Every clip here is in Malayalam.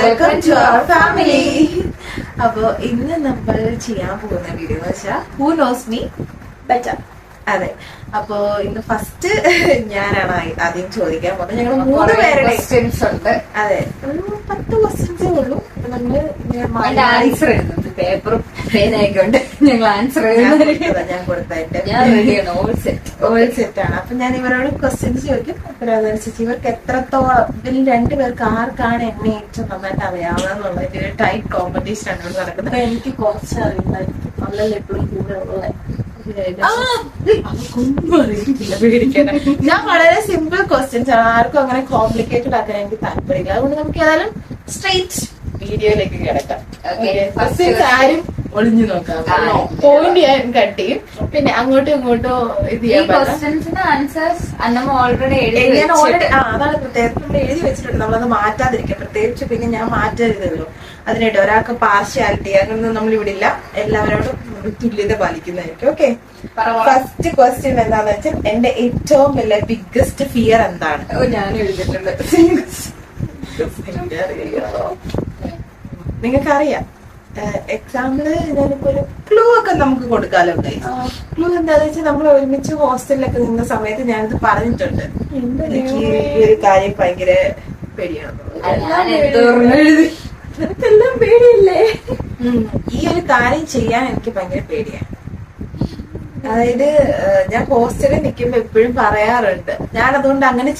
Welcome to our family. അപ്പൊ ഇന്ന് നമ്മൾ ചെയ്യാൻ പോകുന്ന വീഡിയോ എന്ന് വെച്ചാൽ ഹൂ നോസ് മീ ബെറ്റർ. അതെ, അപ്പൊ ഇന്ന് ഫസ്റ്റ് ഞാനാണ് ആദ്യം ചോദിക്കാൻ പോകുന്നത്. ഞങ്ങൾ 3 പേരുടെ ക്വസ്റ്റ്യൻസ് ഉണ്ട്. അതെ, ഒരു 10 ക്വസ്റ്റ്യൻസേ ഉള്ളൂ. നമ്മള് ആൻസർ എഴുതുന്നത് പേപ്പറും പേനയൊക്കെ ഉണ്ട്. ഞങ്ങൾ ആൻസർ ഞാൻ കൊടുത്തായിട്ട് ഞാൻ റെഡിയാണ്. ഓൾ സെറ്റ് ആണ്. അപ്പൊ ഞാൻ ഇവരോട് ക്വസ്റ്റ്യൻസ് ചോദിക്കും. അപ്പൊ അതനുസരിച്ച് ഇവർക്ക് എത്രത്തോളം ഇതിൽ 2 പേർക്ക് ആർക്കാണ് എന്നെ ഏറ്റവും നന്നായിട്ട് അറിയാവുന്ന ഒരു ടൈറ്റ് കോമ്പറ്റീഷൻ ആണ് ഇവിടെ നടക്കുന്നത്. എനിക്ക് കുറച്ച് അറിയില്ലായിരിക്കും. നല്ല എപ്പോഴും കൂടെ ഉള്ള പേടിക്കണ്ട. ഞാൻ വളരെ സിമ്പിൾ ക്വസ്റ്റ്യൻസ് ആണ്. ആർക്കും അങ്ങനെ കോംപ്ലിക്കേറ്റഡ് ആക്കാൻ എനിക്ക് താല്പര്യമില്ല. അതുകൊണ്ട് നമുക്ക് ഏതായാലും സ്ട്രെയിറ്റ് വീഡിയോയിലേക്ക് കിടക്കാം. ക്വസ്റ്റ്യൻസ് ആരും ഒളിഞ്ഞു നോക്കാം. പോയിന്റ് ഞാൻ കട്ട് ചെയ്യും. പിന്നെ അങ്ങോട്ടും ഇങ്ങോട്ടും ഇത് ചെയ്യാൻ ആൻസേഴ്സ് അന്നമ്മ ഓൾറെഡി ഞാൻ ഓൾറെഡി അതാണ് പ്രത്യേകത. നമ്മൾ എഴുതി വെച്ചിട്ടുണ്ട്. നമ്മളത് മാറ്റാതിരിക്കാം. പ്രത്യേകിച്ച് പിന്നെ ഞാൻ മാറ്റരുതല്ലോ. അതിനായിട്ട് ഒരാൾക്ക് പാർഷ്യാലിറ്റി അങ്ങനൊന്നും നമ്മൾ ഇവിടെ ഇല്ല. എല്ലാവരോടും തുല്യത പാലിക്കുന്നതായിരിക്കും. ഓക്കെ, ഫസ്റ്റ് ക്വസ്റ്റ്യൻ എന്താന്ന് വെച്ചാൽ എന്റെ ഏറ്റവും വലിയ ബിഗ്ഗസ്റ്റ് ഫിയർ എന്താണ്? ഞാൻ എഴുതിയിട്ടുണ്ട്. നിങ്ങൾക്കറിയാം. എക്സാമ്പിള് ഞാനിപ്പോ ഒരു ക്ലൂ ഒക്കെ നമുക്ക് കൊടുക്കാലോ. ക്ലൂ എന്താന്ന് വെച്ചാൽ നമ്മൾ ഒരുമിച്ച് ഹോസ്റ്റലിലൊക്കെ നിന്ന സമയത്ത് ഞാനിത് പറഞ്ഞിട്ടുണ്ട്. എനിക്ക് ഈ ഒരു കാര്യം ഭയങ്കര പേടിയാണ്. നിനക്കെല്ലാം പേടിയില്ലേ? ഈ ഒരു കാര്യം ചെയ്യാൻ എനിക്ക് ഭയങ്കര പേടിയാണ്. അതായത് ഞാൻ ഹോസ്റ്റലിൽ നിൽക്കുമ്പോ എപ്പോഴും പറയാറുണ്ട്. ഞാൻ അതുകൊണ്ട് അങ്ങനെ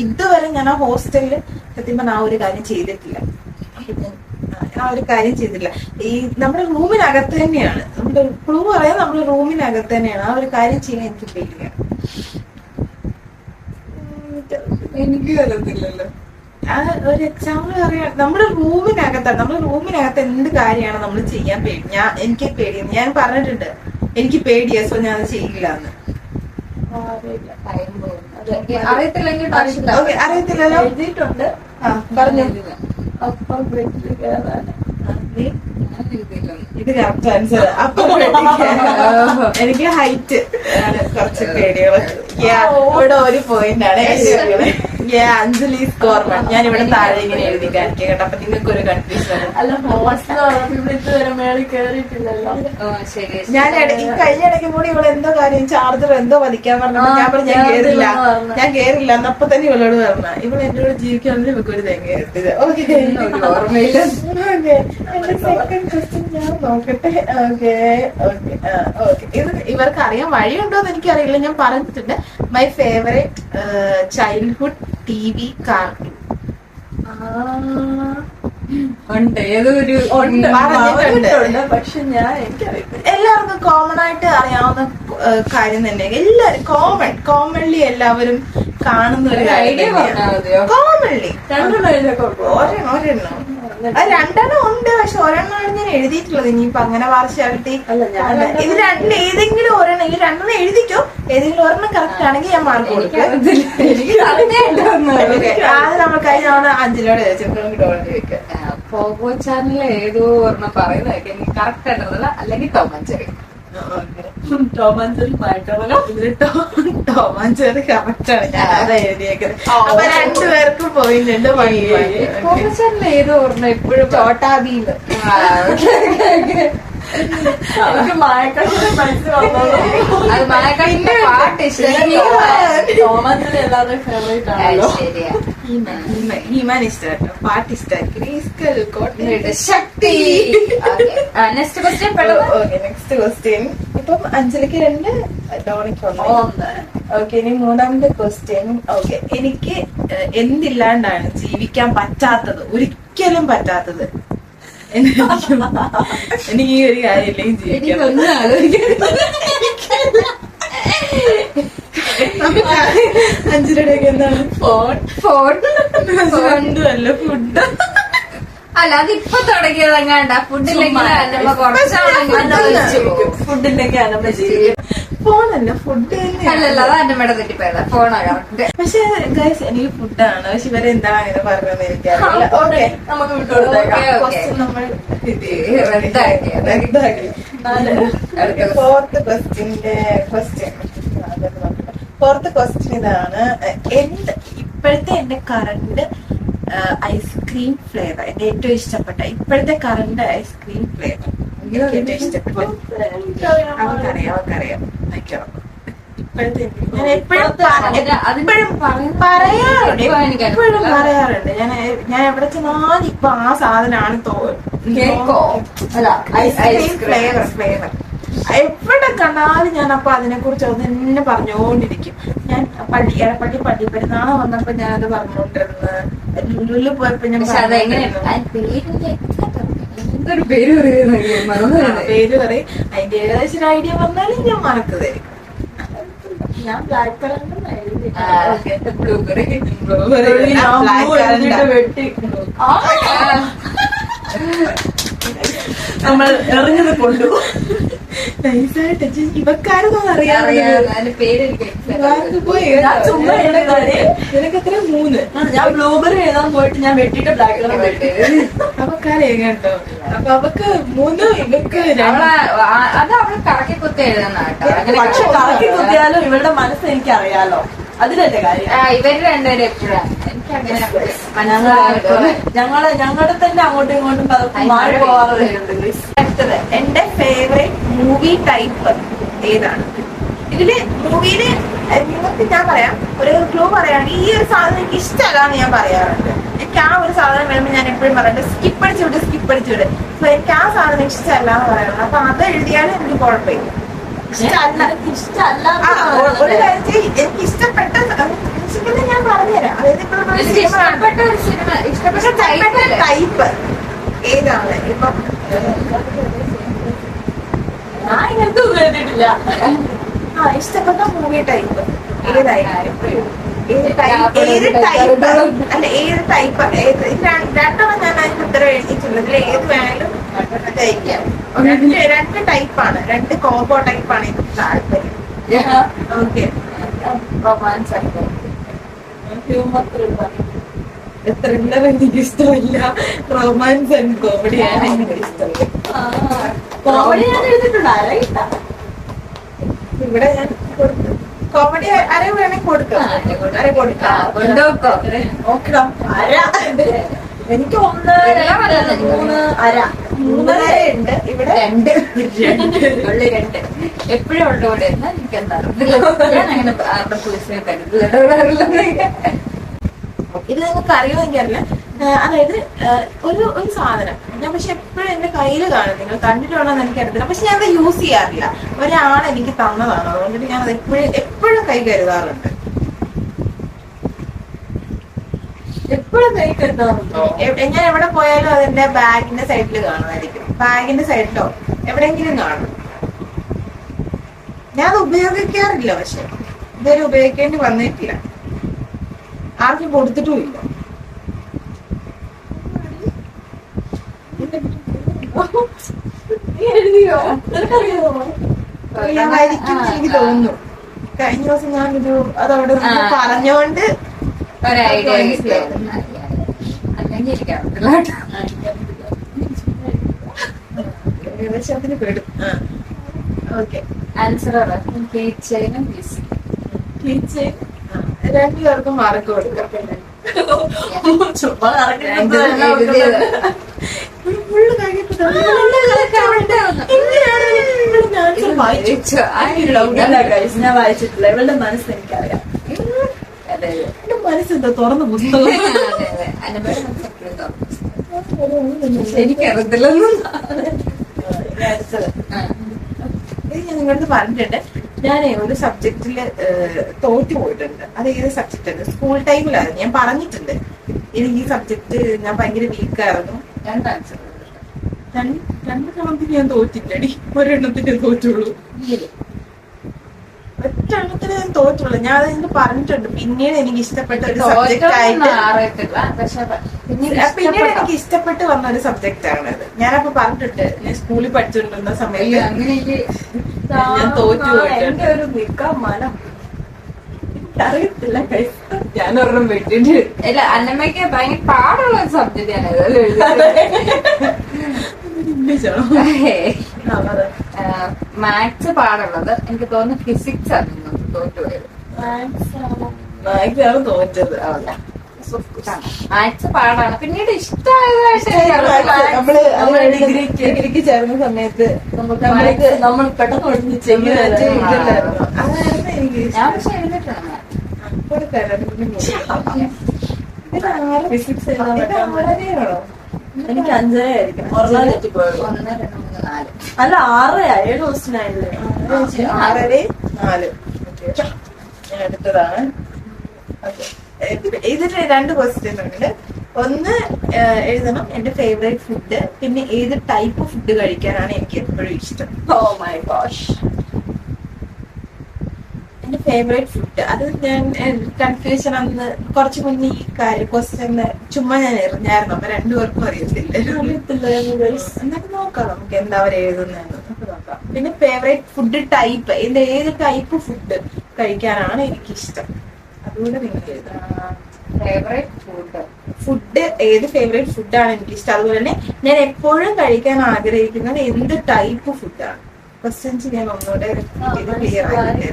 ഇതുവരെ ഞാൻ ആ ഹോസ്റ്റലില് സത്യം പറഞ്ഞാൽ ആ ഒരു കാര്യം ചെയ്തിട്ടില്ല. ആ ഒരു കാര്യം ചെയ്തിട്ടില്ല. ഈ നമ്മുടെ റൂമിനകത്ത് തന്നെയാണ്. നമ്മുടെ ക്ലൂ പറയാൻ നമ്മുടെ റൂമിനകത്ത് തന്നെയാണ്. ആ ഒരു കാര്യം ചെയ്യാൻ എനിക്ക് പേടിയാണ്. എനിക്ക് വരത്തില്ലല്ലോ. ആ ഒരു എക്സാമ്പിൾ പറയാം. നമ്മുടെ റൂമിനകത്താണ്. നമ്മുടെ റൂമിനകത്ത് എന്ത് കാര്യമാണ് നമ്മൾ ചെയ്യാൻ പേടി. എനിക്ക് പേടിയാണ്. ഞാൻ പറഞ്ഞിട്ടുണ്ട് എനിക്ക് പേടിയാ, സോ ഞാൻ അത് ചെയ്യില്ല എന്ന്. അറിയത്തില്ലെങ്കിൽ അറിയത്തില്ലല്ലോ. എഴുതിയിട്ടുണ്ട്. പറഞ്ഞു. അപ്പം വീട്ടിൽ കയറാൻ ഇത് കറക്റ്റ് ആൻസർ. അപ്പൊ എനിക്ക് ഹൈറ്റ് കുറച്ച് പേടികള്. ഇവിടെ ഒരു പോയിന്റ് ആണ്. അഞ്ജലി സ്കോർ 1. ഞാൻ ഇവിടെ താഴെ ഇങ്ങനെ എഴുതി കാണിക്കാം കേട്ടോ. അപ്പൊ നിങ്ങൾക്ക് ഒരു കൺഫ്യൂഷൻ. അല്ല, ഹോസ്റ്റൽ ഇവിടെ ഇതുവരെ മേളിൽ കയറിയിട്ടില്ലല്ലോ. ഞാൻ ഈ കഴിഞ്ഞ ഇടയ്ക്ക് കൂടി ഇവിടെ എന്തോ കാര്യം ചാർജർ എന്തോ വലിക്കാൻ പറഞ്ഞു. ഞാൻ പറഞ്ഞു ഞാൻ കേറില്ല എന്നപ്പൊ തന്നെ ഇവളോട് പറഞ്ഞ. ഇവൾ എന്നോട് ജീവിക്കാണെങ്കിൽ ഇവർക്ക് ഒരു തേങ്ങ എത്തിയത്. ഓർമ്മയില്ല. എന്റെ സെക്കൻഡ് ക്വസ്റ്റ്യൻ ഞാൻ നോക്കട്ടെ. ഇത് ഇവർക്ക് അറിയാൻ വഴിയുണ്ടോന്ന് എനിക്കറിയില്ല. ഞാൻ പറഞ്ഞിട്ടുണ്ട് my favourite childhood TV cartoon. ഉണ്ട്, ഏതോ ഒരു പറഞ്ഞിട്ടുണ്ട്. പക്ഷെ ഞാൻ എനിക്കറിയില്ല. എല്ലാവർക്കും കോമൺ ആയിട്ട് അറിയാവുന്ന കാര്യം തന്നെ. എല്ലാരും കോമൺലി എല്ലാവരും കാണുന്ന ഒരു കാര്യം. കോമൺലി ഒരെണ്ണം 2 ഉണ്ട്. പക്ഷെ ഒരെണ്ണമാണ് ഞാൻ എഴുതിയിട്ടുള്ളത്. ഇനിയിപ്പൊ അങ്ങനെ പാർഷ്യാലിറ്റി ഇത് 2 ഏതെങ്കിലും ഒരെണ്ണം. ഈ 2 എഴുതിക്കോ. ഏതെങ്കിലും ഒരെണ്ണം കറക്റ്റ് ആണെങ്കിൽ ഞാൻ മാർക്ക് കൊടുക്കും. അത് നമ്മൾ കഴിഞ്ഞ തവണ അഞ്ചിലോട് ചോദിക്കാം. പോഗോ ചാനലിൽ ഏതോ ഒരെണ്ണം പറയുന്നതൊക്കെ എനിക്ക് കറക്റ്റ് ആയിട്ടുള്ള, അല്ലെങ്കിൽ ടോം ആൻഡ് ജെറി. ടോമാഞ്ചേരി മാറ്റമല്ലോ. ടോമാഞ്ചേരി കറക്റ്റ് ആണ്. ഞാൻ അതാ എഴുതിയേക്കുന്നത്. അപ്പൊ 2 പേർക്കും പോയിട്ടുണ്ട്. പോഗോ ചാനലിൽ ഏതോ ഒരെണ്ണം എപ്പോഴും ചോട്ടാ ഭീം. എനിക്ക് മായക്കണ്ണിന്റെ മനസ്സിലുള്ളത് അത് മായക്കണ്ണിന്റെ പാട്ട് ഇഷ്ടം. ടോമാഞ്ചേരി എല്ലാവരുടെയും ഫേവറേറ്റ് ആണല്ലോ. ഹീമാൻ ഇഷ്ടമായിട്ടോ. പാട്ട് ഇഷ്ടമാക്കി. ശക്തി. Next question. Next question. ഇപ്പം അഞ്ജലിക്ക് 2, ഡോണിക്ക് 1. ഓക്കെ, ഇനി 3ാമത്തെ ക്വസ്റ്റ്യൻ. ഓക്കെ, എനിക്ക് എന്തില്ലാണ്ടാണ് ജീവിക്കാൻ പറ്റാത്തത്? ഒരിക്കലും പറ്റാത്തത്. എനിക്ക് ഈ ഒരു കാര്യമില്ലെങ്കിൽ ജീവിക്കാൻ അഞ്ചിലൂടെയൊക്കെ എന്താണ്? അല്ല ഫുഡ്. അല്ല, അതിപ്പൊ തുടങ്ങിയതെങ്ങാണ്ട. ഫുഡില്ലെങ്കിൽ ഫുഡില്ലെങ്കിൽ അനമ്മ ചെയ്യും. ഫോണല്ല, ഫുഡ് അല്ലല്ലോ. അത് അന്നമ്മയുടെ തെറ്റിപ്പോയതാ. ഫോണോ കറക്റ്റ്. പക്ഷെ ഗൈസ് എനിക്ക് ഫുഡാണ്. പക്ഷെ ഇവരെന്താണ് അങ്ങനെ പറഞ്ഞതെന്ന് എനിക്കറിയില്ല. ഓക്കെ, നമുക്ക് വിട്ടുകൊടുത്തേക്കാം. നമ്മൾ റദ്ദാക്കി. ഫോർത്ത് ക്വസ്റ്റ്യൻ ഇതാണ്. ഇപ്പോഴത്തെ എന്റെ കറണ്ട് ഐസ്ക്രീം ഫ്ലേവർ എന്റെ ഏറ്റവും ഇഷ്ടപ്പെട്ട ഇപ്പോഴത്തെ കറണ്ട് ഐസ്ക്രീം ഫ്ലേവർ ഏറ്റവും ഇഷ്ടപ്പെട്ട അവർക്കറിയാം ഇപ്പോഴത്തെ ഞാൻ എപ്പോഴും പറയാറുണ്ട് ഞാൻ എവിടെ ചെന്നാലും ഇപ്പൊ ആ സാധനമാണ് കേക്കോ അല്ല ഐസ്ക്രീം ഫ്ലേവർ എവിടെ കണ്ടാലും ഞാൻ അപ്പൊ അതിനെ കുറിച്ച് അത് തന്നെ പറഞ്ഞുകൊണ്ടിരിക്കും. ഞാൻ എടപ്പള്ളി പള്ളി പെരുന്നാള് വന്നപ്പോ ഞാനത് പറഞ്ഞുകൊണ്ടിരുന്നത്, ലുലുവിൽ പോയപ്പോ ഞാൻ എന്തൊരു പേര് പേര് പറയും. അതിന്റെ ഏകദേശം ഒരു ഐഡിയ വന്നാലും ഞാൻ മറക്ക് തരും. ഞാൻ ബ്ലാക്ക് കളറിന്റെ ബ്ലൂബെറി വെട്ടി നമ്മൾ എറിഞ്ഞത് കൊണ്ടു നൈസായിട്ട് ഇവക്കാരൊന്നും അറിയാതെ നിനക്ക് എത്ര 3 ഞാൻ ബ്ലൂബെറി എഴുതാൻ പോയിട്ട് ഞാൻ വെട്ടിട്ട് ബ്ലാക്ക് കളർ വെട്ടി അവക്കറിയാം കേട്ടോ. അപ്പൊ അവക്ക് 3 ഇവക്ക് അത് അവള് കറക്കി കുത്തി എഴുതുന്ന കേട്ടോ. പക്ഷെ കറക്കി കുത്തിയാലും ഇവരുടെ മനസ്സ് എനിക്ക് അറിയാലോ, അതിലല്ലേ കാര്യം. ഇവര് രണ്ടുപേരും എപ്പോഴാണ് എനിക്കങ്ങനെ ഞങ്ങളുടെ തന്നെ അങ്ങോട്ടും ഇങ്ങോട്ടും മാറി പോവാറുണ്ട്. അടുത്തത് എന്റെ ഫേവറേറ്റ് മൂവി ടൈപ്പ് ഏതാണ്? ഇതില് മൂവിയില് നിങ്ങൾക്ക് ഞാൻ പറയാം, ഒരു ക്ലൂ പറയുകയാണെങ്കിൽ ഈ ഒരു സാധനം എനിക്ക് ഇഷ്ടമല്ലാന്ന് ഞാൻ പറയാറുണ്ട്. എനിക്ക് ആ ഒരു സാധനം വരുമ്പോൾ ഞാൻ എപ്പോഴും പറയുന്നത് സ്കിപ്പ് അടിച്ചു വിട്. അപ്പൊ എനിക്ക് ആ സാധനം ഇഷ്ടമല്ല എന്ന് പറയാറുണ്ട്. അപ്പൊ അത് എഴുതിയാലും എനിക്ക് കുഴപ്പമില്ല. ഒരു കാര്യം എനിക്ക് ഇഷ്ടപ്പെട്ട ഞാൻ പറഞ്ഞുതരാം. അതായത് ഇഷ്ടപ്പെട്ട ടൈപ്പ് ഏതാണ്? ഇപ്പം ഞാൻ ഇങ്ങനത്തെ ഒന്നും എഴുതിയിട്ടില്ല. ഇഷ്ടപ്പെട്ട മൂവി ടൈപ്പ് ഏതായിരിക്കും? ഏത് ടൈപ്പ് അല്ല, ഏത് ടൈപ്പ്? രണ്ടെണ്ണം ഞാൻ അതിന് ഉത്തരം എഴുതിയിട്ടുണ്ട്. ഇതിൽ ഏത് വേണേലും കഴിക്കാം. രണ്ട് ടൈപ്പാണ്, 2 കോംബോ ടൈപ്പാണ് എനിക്ക് താല്പര്യം. Okay, romance humour thriller. Thriller എനിക്ക് ഇഷ്ടമില്ല. റൊമാൻസ് ആൻഡ് കോമഡിയാണ് എനിക്ക് ഇഷ്ടം. കോമഡി ഞാൻ എഴുതിയിട്ടുണ്ട്. ആരാ ഇവിടെ ഞാൻ കൊടുത്തു. കോമഡി അര വേണമെങ്കിൽ കൊടുക്കാം. നോക്കണം. എനിക്ക് 1, 2, 3 അര 3.5 ഉണ്ട്. ഇവിടെ 2 എപ്പോഴും ഉള്ളോടെ എന്നാ എനിക്കെന്താ ഞാൻ അങ്ങനെ പോലീസിനെ കരുതില്ല. ഇത് നിങ്ങൾക്ക് അറിയുമെങ്കിൽ അറിയില്ല. അതായത് ഒരു സാധനം ഞാൻ പക്ഷെ എപ്പോഴും എന്റെ കയ്യിൽ കാണും. നിങ്ങൾ കണ്ടിട്ടുണ്ടോന്ന് എനിക്ക് അറിയത്തില്ല. പക്ഷെ ഞാൻ അത് യൂസ് ചെയ്യാറില്ല. ഒരാൾ എനിക്ക് തന്നതാണ്. അതുകൊണ്ടിട്ട് ഞാൻ അത് എപ്പോഴും കൈ കരുതാറുണ്ട്. എപ്പോഴും കൈ കരുതാറുണ്ടോ? ഞാൻ എവിടെ പോയാലും അതെന്റെ ബാഗിന്റെ സൈഡിൽ കാണുമായിരിക്കും. ബാഗിന്റെ സൈഡിലോ എവിടെയെങ്കിലും കാണും. ഞാൻ അത് ഉപയോഗിക്കാറില്ല. പക്ഷെ ഇതുവരെ ഉപയോഗിക്കേണ്ടി വന്നിട്ടില്ല. ആർക്കും കൊടുത്തിട്ടുമില്ല. എഴുതിയോ? നിനക്കറിയാമോ? അറിയാമായിരിക്കും എനിക്ക് തോന്നുന്നു. കഴിഞ്ഞ ദിവസം ഞാനൊരു അതവിടെ പറഞ്ഞോണ്ട് ഒരു ഐഡിയ അല്ലെങ്കിൽ ഇരിക്കാറില്ല. ഏകദേശം അതിന് പെടും. ഓക്കെ, ആൻസർ രണ്ടുപേർക്കും മാർക്ക് കൊടുക്കാം. ചുമ്മാ ഞാൻ വായിച്ചിട്ടില്ല. ഇവളുടെ മനസ്സ് എനിക്കറിയാം. എന്റെ മനസ്സെന്താ തുറന്ന പുസ്തകം. എനിക്കറിയത്തില്ലെന്നും ഇത് ഞാൻ നിങ്ങളടുത്ത് പറഞ്ഞിട്ടുണ്ട്. ഞാൻ ഒരു സബ്ജക്റ്റില് തോറ്റു പോയിട്ടുണ്ട്. അത് ഏത് സബ്ജക്റ്റ് ആണ്? സ്കൂൾ ടൈമിലായിരുന്നു. ഞാൻ പറഞ്ഞിട്ടുണ്ട് എനിക്ക് ഈ സബ്ജക്ട് ഞാൻ ഭയങ്കര വീക്കായിരുന്നു. രണ്ടെണ്ണത്തിന് ഞാൻ തോറ്റില്ലടി. ഒരെണ്ണത്തിന് തോറ്റുള്ളൂ. ഒറ്റെണ്ണത്തിന് ഞാൻ തോറ്റുള്ളൂ. ഞാൻ അതിന് പറഞ്ഞിട്ടുണ്ട്. പിന്നീട് എനിക്ക് ഇഷ്ടപ്പെട്ട ഒരു സബ്ജക്റ്റ് ആയിട്ട് പിന്നീട് എനിക്ക് ഇഷ്ടപ്പെട്ട് വന്ന ഒരു സബ്ജക്റ്റ് ആണ് അത്. ഞാനപ്പോ പറഞ്ഞിട്ടുണ്ട് ഞാൻ സ്കൂളിൽ പഠിച്ചുകൊണ്ടിരുന്ന സമയത്ത് ഞാൻ തോറ്റു പോയിട്ടുണ്ട്. ഒരു നിക്കാൻ മനം അറിയത്തില്ല. ഞാനൊരെണ്ണം വിട്ടിട്ട് ഇല്ല. അന്നമ്മയ്ക്ക് ഭയങ്കര പാടുള്ള സബ്ജക്റ്റ് ആണ് മാത്സ് പാടുള്ളത്. എനിക്ക് തോന്നുന്നു ഫിസിക്സ് ആണ് തോറ്റുപോയത്. മാത്സാണ് തോറ്റത്. Maths of course. മാത്സ് പാടാണ്, പിന്നീട് ഇഷ്ടമായതായിട്ട് നമ്മള് നമ്മള് ഡിഗ്രിക്ക് ചേർന്ന സമയത്ത് നമ്മൾ പെട്ടെന്ന് പഠിച്ച് ചെയ്തില്ലായിരുന്നു. അതായിരുന്നു എനിക്ക് ഞാൻ പക്ഷെ എഴുതിയിട്ടാണ്. ഫിസിക്സ് എഴുതാൻ പറ്റാൻ ആണോ? എനിക്ക് 5.5 ആയിരിക്കും. ഒരെണ്ണം തെറ്റിപ്പോയത്. 1, 2, 3, 4. അല്ല 6 7 ക്വസ്റ്റ്യൻ ആയില്ലേ? 6, 4. ഞാൻ എടുത്തതാണ്. ഇതിന് 2 ക്വസ്റ്റ്യൻ ഉണ്ട്. ഒന്ന് എഴുതണം എന്റെ ഫേവറേറ്റ് ഫുഡ്, പിന്നെ ഏത് ടൈപ്പ് ഫുഡ് കഴിക്കാനാണ് എനിക്ക് എപ്പോഴും ഇഷ്ടം. Oh my gosh. എന്റെ ഫേവറേറ്റ് ഫുഡ് അത് ഞാൻ കൺഫ്യൂഷൻ അന്ന് കുറച്ച് മുന്നേ ഈ കാര്യം ക്വസ്റ്റ്യൻ ചുമ്മാ ഞാൻ എറിഞ്ഞായിരുന്നു. അപ്പൊ രണ്ടുപേർക്കും അറിയത്തില്ല. എന്നിട്ട് നോക്കാം നമുക്ക് എന്താ അവർ എഴുതുന്നതെന്ന് നോക്കാം. പിന്നെ ഫേവറേറ്റ് ഫുഡ് ടൈപ്പ്, ഇതിന്റെ ഏത് ടൈപ്പ് ഫുഡ് കഴിക്കാനാണ് എനിക്കിഷ്ടം, അതുകൊണ്ട് നിങ്ങൾ എഴുതണം. ഫുഡ് ഏത് ഫേവറേറ്റ് ഫുഡാണ് എനിക്കിഷ്ടം, അതുപോലെ തന്നെ ഞാൻ എപ്പോഴും കഴിക്കാൻ ആഗ്രഹിക്കുന്നത് എന്ത് ടൈപ്പ് ഫുഡാണ്. ക്വസ്റ്റ്യൻസ് ഞാൻ ഒന്നുകൂടെ ക്ലിയർ ആയിട്ട്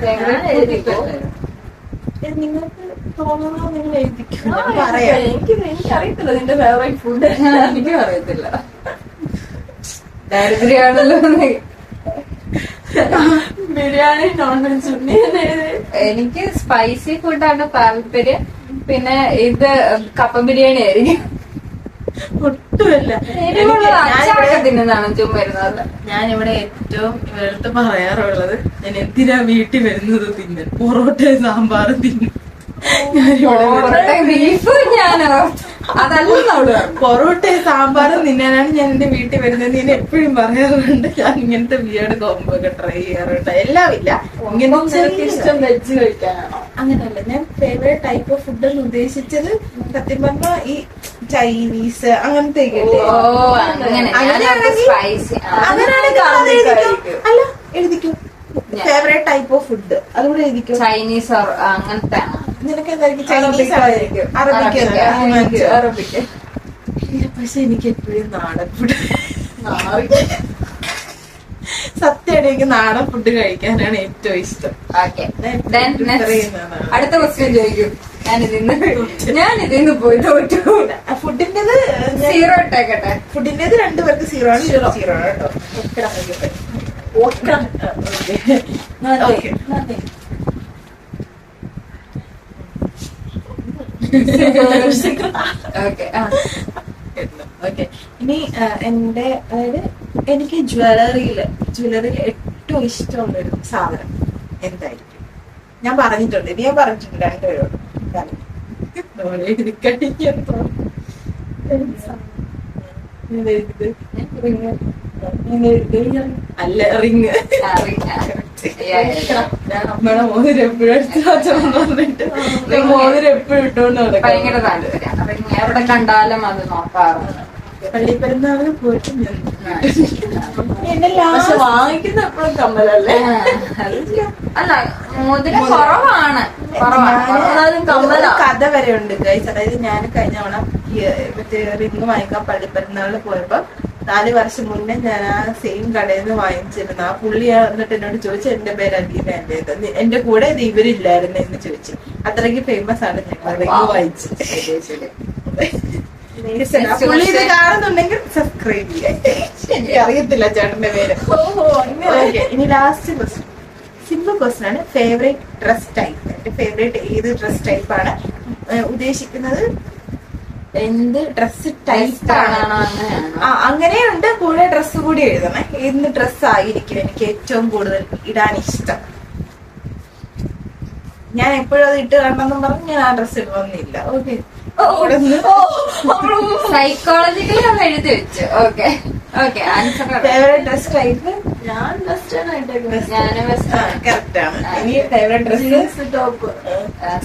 നിങ്ങൾക്ക് തോന്നുന്നു നിങ്ങൾ എഴുതിക്കും. പറയാം. എനിക്കറിയത്തില്ല നിന്റെ ഫേവറേറ്റ് ഫുഡ്. എനിക്കും അറിയത്തില്ല, ദാരിദ്ര്യാണല്ലോ. Biryani, non veg. എനിക്ക് സ്പൈസി ഫുഡാണ് താല്പര്യം. പിന്നെ ഇത് കപ്പ ബിരിയാണി ആയിരിക്കും. ഒട്ടുമല്ല. അച്ചാറൊക്കെ തിന്നുന്നതാണ് ചുമ്മാ ഇരുന്നത്. ഞാനിവിടെ ഏറ്റവും ഇവരടുത്ത് പറയാറുള്ളത്, ഞാൻ എന്തിനാ വീട്ടിൽ വരുന്നത് തിന്നാൻ, പൊറോട്ടയും സാമ്പാറും തിന്നും. ബീഫ് ഞാനോ അതല്ല അവള് പൊറോട്ടയും സാമ്പാറും തിന്നാനാണ് ഞാൻ എന്റെ വീട്ടിൽ വരുന്നത്. ഞാൻ എപ്പോഴും പറയാറുണ്ട്. ഞാൻ ഇങ്ങനത്തെ ബിരിയാണി കോമ്പോ ഒക്കെ ട്രൈ ചെയ്യാറുണ്ട്. എല്ലാം ഇല്ല, ഇങ്ങനത്തെ ഇഷ്ടം വെജ് കഴിക്കാനാണോ? അങ്ങനെയല്ല. ഞാൻ ഫേവറേറ്റ് ടൈപ്പ് ഓഫ് ഫുഡ് എന്ന് ഉദ്ദേശിച്ചത് സത്യം പറഞ്ഞാ ഈ ചൈനീസ് അങ്ങനത്തെ സ്പൈസി. അല്ല എഴുതിക്കോ ഫേവറേറ്റ് ടൈപ്പ് ഓഫ് ഫുഡ്, അതുകൂടെ എഴുതിക്കോ. ചൈനീസ് അങ്ങനത്തെ. നിനക്ക് എന്തായിരിക്കും? ചൈനീസ് ആയിരിക്കും, അറബിക്ക്. പക്ഷെ എനിക്ക് എപ്പോഴും നാടൻ ഫുഡ്, സത്യമായിട്ട് എനിക്ക് നാടൻ ഫുഡ് കഴിക്കാനാണ് ഏറ്റവും ഇഷ്ടം. അടുത്ത ക്വസ്റ്റ്യൻ ചോദിക്കും. ഞാനിതിന്ന് പോയി തോറ്റു. ഫുഡിന്റേത് 0 ഇട്ടേക്കട്ടെ. ഫുഡിന്റേത് 2 പേർക്ക് 0 ആണ്. 0 ആണ് കേട്ടോ. ഓക്കെ. ഇനി എന്റെ അതായത് എനിക്ക് ജ്വല്ലറിയിൽ ഏറ്റവും ഇഷ്ടമുള്ളൊരു സാധനം എന്തായിരിക്കും? ഞാൻ പറഞ്ഞിട്ടുണ്ട്, ഇത് ഞാൻ പറഞ്ഞിട്ടുണ്ട് 2 പേരോട്. അല്ല റിങ്. അമ്മയുടെ മോതിരം എപ്പോഴും എടുത്ത് പറഞ്ഞിട്ട് മോതിരം എപ്പോഴും ഇട്ടോണ്ട് ഭയങ്കര താല്പര്യം. എവിടെ കണ്ടാലും അത് നോക്കാറുണ്ട്. പള്ളിപ്പെരുന്നാളിന് പോയിട്ട് പക്ഷെ വാങ്ങിക്കുന്ന എപ്പോഴും കമ്മലല്ലേ? അല്ല മോതിരം കുറവാണ്. കഥ വരെ ഉണ്ട് ഗൈസ്. അതായത് ഞാൻ കഴിഞ്ഞ തവണ മറ്റേ റിങ് വാങ്ങിക്കാൻ പള്ളിപ്പെരുന്നാളിന് പോയപ്പോ 4 വർഷം മുന്നേ ഞാൻ ആ സെയിം കടയിൽ നിന്ന് വാങ്ങിച്ചിരുന്നു. ആ പുള്ളി എന്നിട്ട് എന്നോട് ചോദിച്ചു എന്റെ പേര് അദീന, എന്റെ കൂടെ ഇത് ഇവരില്ലായിരുന്നു എന്ന് ചോദിച്ചു. അത്രയ്ക്ക് ഫേമസ് ആണ് ഞങ്ങൾ റിങ് വാങ്ങിച്ചു. പുള്ളി ഇത് കാണുന്നുണ്ടെങ്കിൽ സബ്സ്ക്രൈബ് ചെയ്യാം. എനിക്ക് അറിയത്തില്ല ചേട്ടന്റെ പേര്. ഇനി ലാസ്റ്റ് ക്വസ്റ്റ്യൻ, സിമ്പിൾ ക്വസ്റ്റ്യൻ ആണ്. Favourite dress type. എന്റെ ഫേവറേറ്റ് ഏത് ഡ്രസ് ടൈപ്പാണ് ഉദ്ദേശിക്കുന്നത്? എന്ത് ഡ്രസ് ടൈപ്പ് ആണ്? അങ്ങനെയുണ്ട്. കൂടെ ഡ്രസ് കൂടി എഴുതണേ. എന്ത് ഡ്രസ് ആയിരിക്കും എനിക്ക് ഏറ്റവും കൂടുതൽ ഇടാൻ ഇഷ്ടം? ഞാൻ എപ്പോഴും അത് ഇട്ട് കാണണമെന്നും പറഞ്ഞ് ഞാൻ ആ ഡ്രസ് ഇടണമെന്നില്ല. ഓക്കെ, സൈക്കോളജിക്കലി ഒന്ന് എഴുതി വെച്ചു. Okay okay. Answer favourite dress type ഞാൻ വെസ്റ്റേൺ ആയിട്ടേക്ക്. ഞാനും കറക്റ്റ് ആണ്. ഇനി ഫേവറേറ്റ് ഡ്രസ് ടോപ്പ്,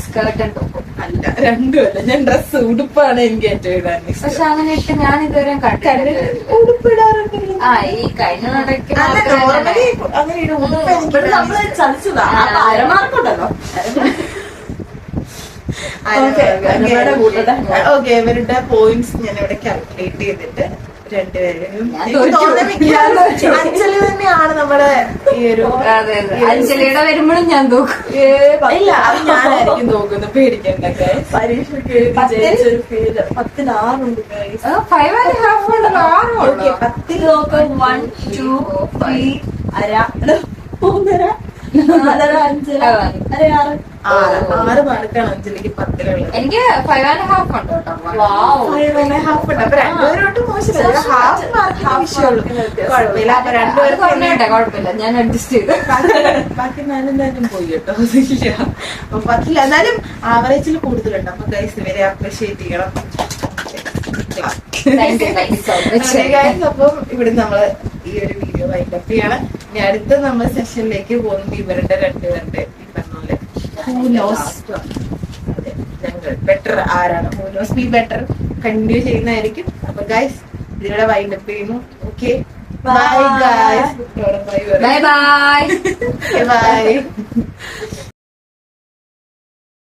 സ്കേർട്ടും ടോപ്പും. അല്ല, രണ്ടുമല്ല. ഞാൻ ഡ്രസ് ഉടുപ്പാണ് എനിക്ക് ഏറ്റവും ഇടാൻ ഇഷ്ടം. പക്ഷെ അങ്ങനെ ഇട്ട് ഞാൻ ഇതുവരെ കണ്ടിട്ടില്ല. ഉടുപ്പിടാറുണ്ടല്ലോ. ഈ കഴിഞ്ഞ നടക്ക് നോർമലി അങ്ങനെ ഇടും. ഉടുപ്പ് എനിക്ക് നമ്മള് ചലിച്ചതാ. അരമാർക്കുണ്ടല്ലോ. ഓക്കെ, ഇവരുടെ പോയിന്റ്സ് ഞാൻ ഇവിടെ കാൽക്കുലേറ്റ് ചെയ്തിട്ട് രണ്ടുപേരും ഞാൻ എനിക്ക് തോറ്റു. തോന്നുന്നത് മിക്കവാറും അഞ്ജലി തന്നെയാണ് നമ്മുടെ ഈ ഒരു അതെ അതെ അഞ്ജലിയുടെ വരുമ്പോഴും ഞാൻ നോക്കും. ഇല്ല അത് ഞാനായിരിക്കും നോക്കുന്നത്, പേടിക്കണ്ട guys. പരീക്ഷയ്ക്ക് എഴുതി ജയിച്ചൊരു ഫീല്. 10 6 guys. 5.5 ഉണ്ടല്ലോ, 6 Okay, 10 നോക്ക് 1 2 3 അര 3 4 5 അര 6 മാർക്കാണ് അഞ്ജലിക്ക് 10-ലുള്ളത്. എനിക്ക് 5.5 ഉണ്ട് കേട്ടോ. വാവ്. 5.5 ഉണ്ട്. അപ്പൊ രണ്ടുപേരോട്ടും മോശമില്ല, ഹാഫ് മാർക്കിന് വിഷയമുള്ളൂ. കുഴപ്പമില്ല. അപ്പൊ അത് രണ്ടുപേർക്കും കുറഞ്ഞോട്ടെ, കുഴപ്പമില്ല, ഞാൻ അഡ്ജസ്റ്റ് ചെയ്തു. ബാക്കി 4 പോയി കേട്ടോ. അതില്ല. അപ്പൊ 10-ൽ എന്നാലും ആവറേജിൽ കൂടുതലുണ്ട്. അപ്പൊ ഗൈസ് ഇവരെ അപ്രീഷിയേറ്റ് ചെയ്യണം. Thank you so much. Okay, guys, അപ്പം ഇവിടെ നമ്മള് ഈ ഒരു വീഡിയോ വൈൻഡപ്പ് ചെയ്യണം. ഇനി അടുത്ത നമ്മൾ സെഷനിലേക്ക് പോകുന്നത് ഇവരുടെ രണ്ടുപേരുടെ ഈ പറഞ്ഞ പോലെ who knows അതെ, ഞങ്ങൾ ബെറ്റർ ആരാണ്, who knows be better continue ചെയ്യുന്നതായിരിക്കും. അപ്പൊ ഗൈസ് ഇതിവിടെ വൈൻഡപ്പ് ചെയ്യുന്നു. Okay, bye guys. Bye bye. By.